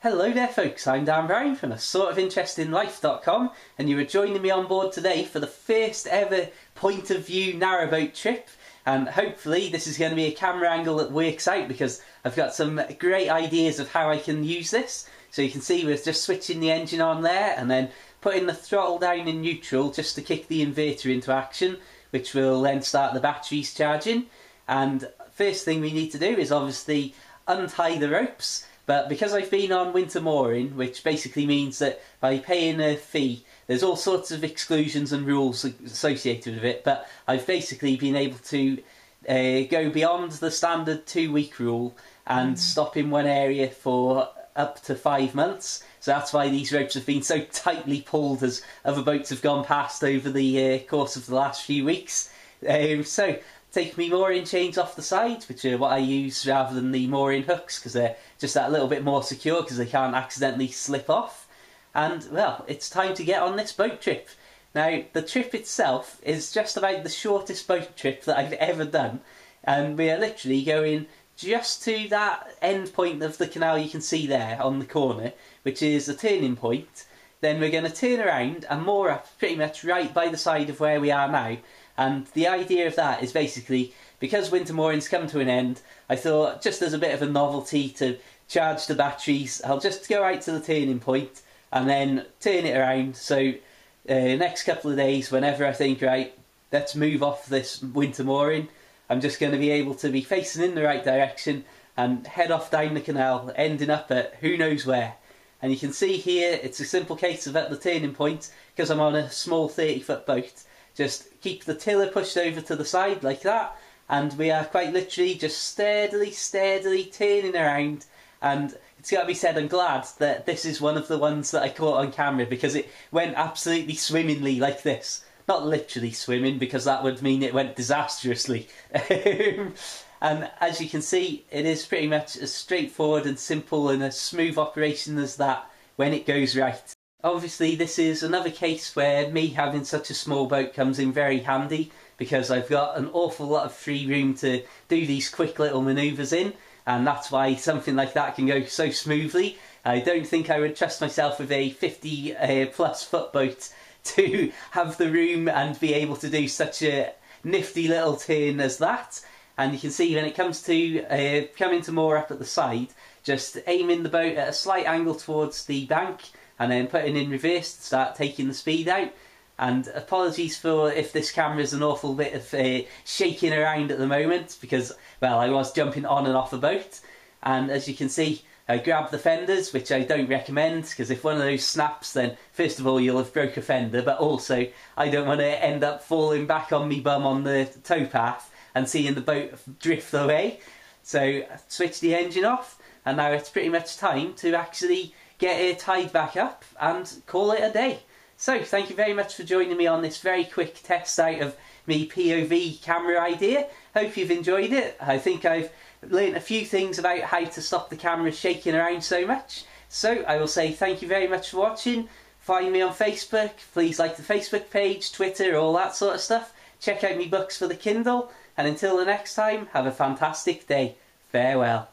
Hello there folks, I'm Dan Brown from asortofinterestinglife.com and you are joining me on board today for the first ever point of view narrowboat trip, and hopefully this is going to be a camera angle that works out because I've got some great ideas of how I can use this. So you can see we're just switching the engine on there and then putting the throttle down in neutral just to kick the inverter into action, which will then start the batteries charging. And first thing we need to do is obviously untie the ropes. But because I've been on winter mooring, which basically means that by paying a fee, there's all sorts of exclusions and rules associated with it, but I've basically been able to go beyond the standard 2-week rule and stop in one area for up to 5 months. So that's why these ropes have been so tightly pulled as other boats have gone past over the course of the last few weeks. So take me mooring chains off the sides, which are what I use rather than the mooring hooks because they're just that little bit more secure because they can't accidentally slip off. And well, it's time to get on this boat trip. Now the trip itself is just about the shortest boat trip that I've ever done, and we are literally going just to that end point of the canal you can see there on the corner, which is a turning point. Then we're going to turn around and moor up pretty much right by the side of where we are now. And the idea of that is basically, because winter mooring's come to an end, I thought just as a bit of a novelty to charge the batteries, I'll just go out to the turning point and then turn it around. So next couple of days, whenever I think, right, let's move off this winter mooring, I'm just going to be able to be facing in the right direction and head off down the canal, ending up at who knows where. And you can see here, it's a simple case of at the turning point, because I'm on a small 30-foot boat, just keep the tiller pushed over to the side like that, and we are quite literally just steadily turning around. And it's got to be said, I'm glad that this is one of the ones that I caught on camera because it went absolutely swimmingly like this. Not literally swimming, because that would mean it went disastrously. And as you can see, it is pretty much as straightforward and simple and a smooth operation as that when it goes right. Obviously this is another case where me having such a small boat comes in very handy because I've got an awful lot of free room to do these quick little manoeuvres in, and that's why something like that can go so smoothly. I don't think I would trust myself with a 50 plus foot boat to have the room and be able to do such a nifty little turn as that. And you can see when it comes to coming to moor up at the side, just aiming the boat at a slight angle towards the bank and then putting in reverse to start taking the speed out. And apologies for if this camera is an awful bit of shaking around at the moment because, well, I was jumping on and off a boat. And as you can see, I grabbed the fenders, which I don't recommend because if one of those snaps, then first of all you'll have broke a fender, but also I don't want to end up falling back on me bum on the towpath and seeing the boat drift away. So I switched the engine off, and now it's pretty much time to actually get it tied back up and call it a day. So thank you very much for joining me on this very quick test out of me POV camera idea. Hope you've enjoyed it. I think I've learned a few things about how to stop the camera shaking around so much. So I will say thank you very much for watching. Find me on Facebook. Please like the Facebook page, Twitter, all that sort of stuff. Check out my books for the Kindle. And until the next time, have a fantastic day. Farewell.